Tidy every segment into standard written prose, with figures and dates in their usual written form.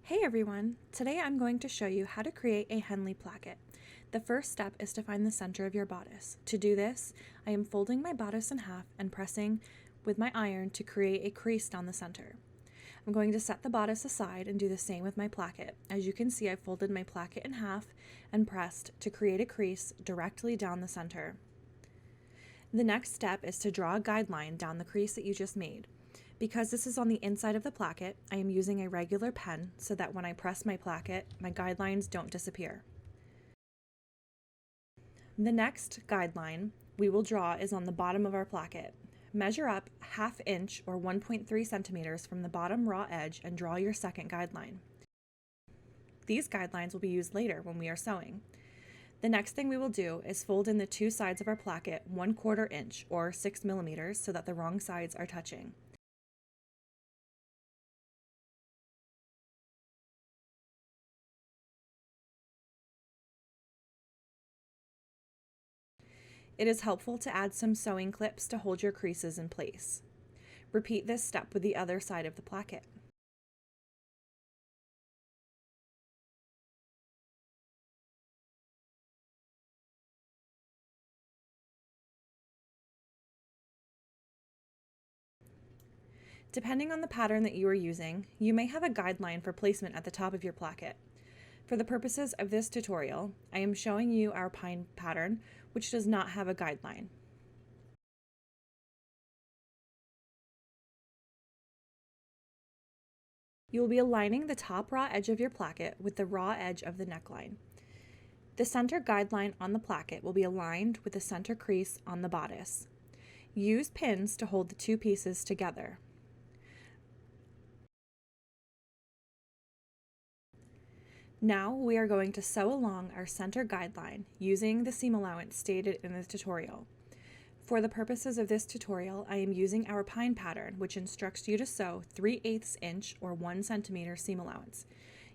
Hey everyone! Today I'm going to show you how to create a Henley Placket. The first step is to find the center of your bodice. To do this, I am folding my bodice in half and pressing with my iron to create a crease down the center. I'm going to set the bodice aside and do the same with my placket. As you can see, I folded my placket in half and pressed to create a crease directly down the center. The next step is to draw a guideline down the crease that you just made. Because this is on the inside of the placket, I am using a regular pen so that when I press my placket, my guidelines don't disappear. The next guideline we will draw is on the bottom of our placket. Measure up 1/2 inch or 1.3 centimeters from the bottom raw edge and draw your second guideline. These guidelines will be used later when we are sewing. The next thing we will do is fold in the two sides of our placket 1/4 inch or 6 millimeters so that the wrong sides are touching. It is helpful to add some sewing clips to hold your creases in place. Repeat this step with the other side of the placket. Depending on the pattern that you are using, you may have a guideline for placement at the top of your placket. For the purposes of this tutorial, I am showing you our pine pattern, which does not have a guideline. You will be aligning the top raw edge of your placket with the raw edge of the neckline. The center guideline on the placket will be aligned with the center crease on the bodice. Use pins to hold the two pieces together. Now we are going to sew along our center guideline using the seam allowance stated in the tutorial. For the purposes of this tutorial, I am using our pine pattern, which instructs you to sew 3/8 inch or 1 centimeter seam allowance.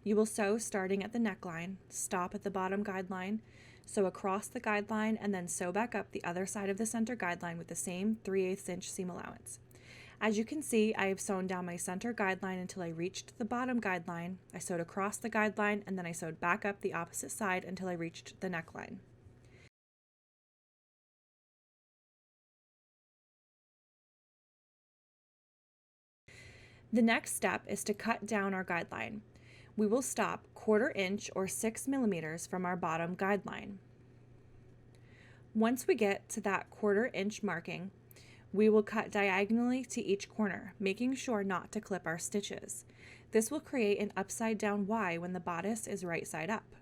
You will sew starting at the neckline, stop at the bottom guideline, sew across the guideline, and then sew back up the other side of the center guideline with the same 3/8 inch seam allowance. As you can see, I have sewn down my center guideline until I reached the bottom guideline. I sewed across the guideline and then I sewed back up the opposite side until I reached the neckline. The next step is to cut down our guideline. We will stop 1/4 inch or 6 millimeters from our bottom guideline. Once we get to that 1/4 inch marking, we will cut diagonally to each corner, making sure not to clip our stitches. This will create an upside down Y when the bodice is right side up.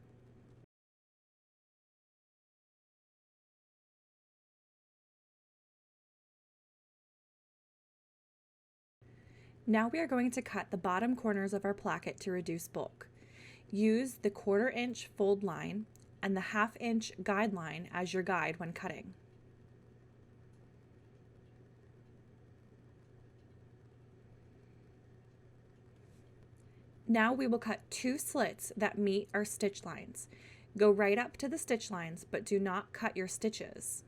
Now we are going to cut the bottom corners of our placket to reduce bulk. Use the 1/4 inch fold line and the 1/2 inch guide line as your guide when cutting. Now we will cut 2 slits that meet our stitch lines. Go right up to the stitch lines, but do not cut your stitches.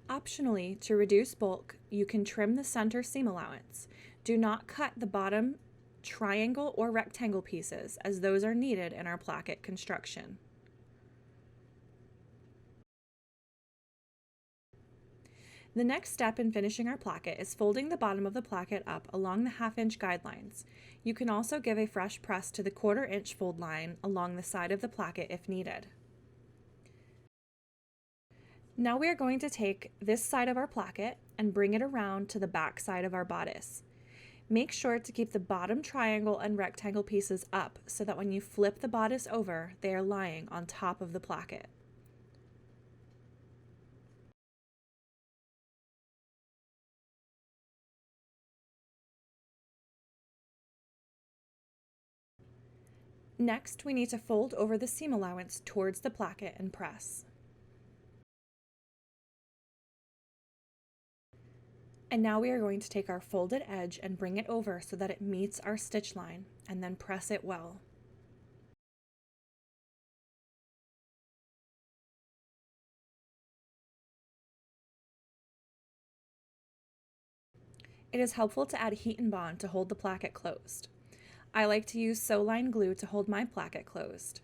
Optionally, to reduce bulk, you can trim the center seam allowance. Do not cut the bottom triangle or rectangle pieces, as those are needed in our placket construction. The next step in finishing our placket is folding the bottom of the placket up along the 1/2 inch guidelines. You can also give a fresh press to the 1/4 inch fold line along the side of the placket if needed. Now we are going to take this side of our placket and bring it around to the back side of our bodice. Make sure to keep the bottom triangle and rectangle pieces up so that when you flip the bodice over, they are lying on top of the placket. Next, we need to fold over the seam allowance towards the placket and press. And now we are going to take our folded edge and bring it over so that it meets our stitch line, and then press it well. It is helpful to add heat and bond to hold the placket closed. I like to use sew-line glue to hold my placket closed.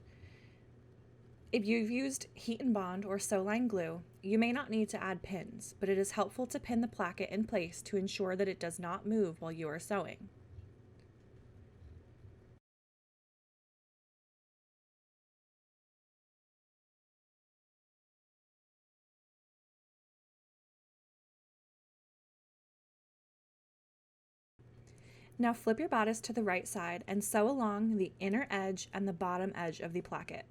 If you've used heat and bond or sew-line glue, you may not need to add pins, but it is helpful to pin the placket in place to ensure that it does not move while you are sewing. Now flip your bodice to the right side and sew along the inner edge and the bottom edge of the placket.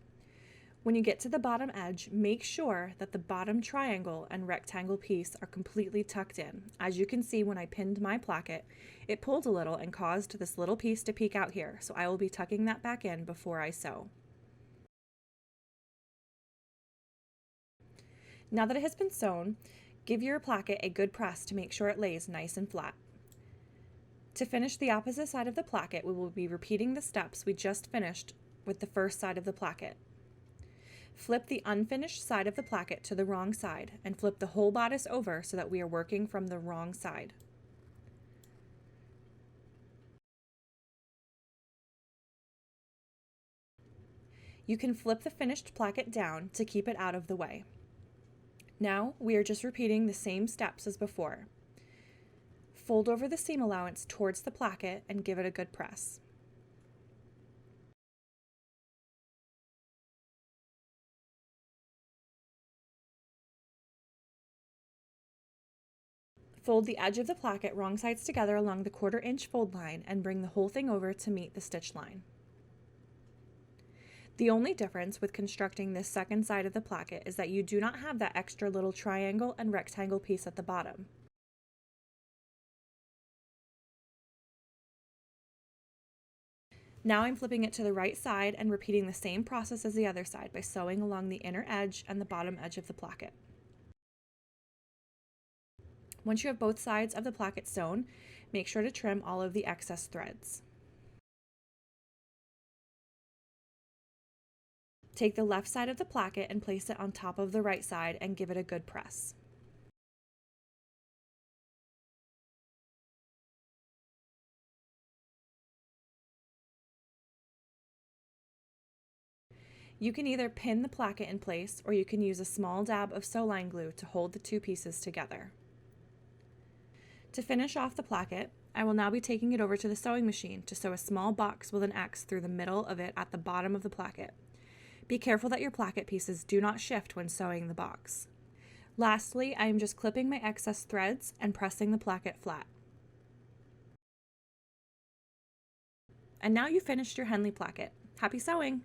When you get to the bottom edge, make sure that the bottom triangle and rectangle piece are completely tucked in. As you can see, when I pinned my placket, it pulled a little and caused this little piece to peek out here, so I will be tucking that back in before I sew. Now that it has been sewn, give your placket a good press to make sure it lays nice and flat. To finish the opposite side of the placket, we will be repeating the steps we just finished with the first side of the placket. Flip the unfinished side of the placket to the wrong side and flip the whole bodice over so that we are working from the wrong side. You can flip the finished placket down to keep it out of the way. Now we are just repeating the same steps as before. Fold over the seam allowance towards the placket and give it a good press. Fold the edge of the placket wrong sides together along the 1/4 inch fold line and bring the whole thing over to meet the stitch line. The only difference with constructing this second side of the placket is that you do not have that extra little triangle and rectangle piece at the bottom. Now I'm flipping it to the right side and repeating the same process as the other side by sewing along the inner edge and the bottom edge of the placket. Once you have both sides of the placket sewn, make sure to trim all of the excess threads. Take the left side of the placket and place it on top of the right side and give it a good press. You can either pin the placket in place or you can use a small dab of sew-line glue to hold the two pieces together. To finish off the placket, I will now be taking it over to the sewing machine to sew a small box with an X through the middle of it at the bottom of the placket. Be careful that your placket pieces do not shift when sewing the box. Lastly, I am just clipping my excess threads and pressing the placket flat. And now you've finished your Henley placket. Happy sewing!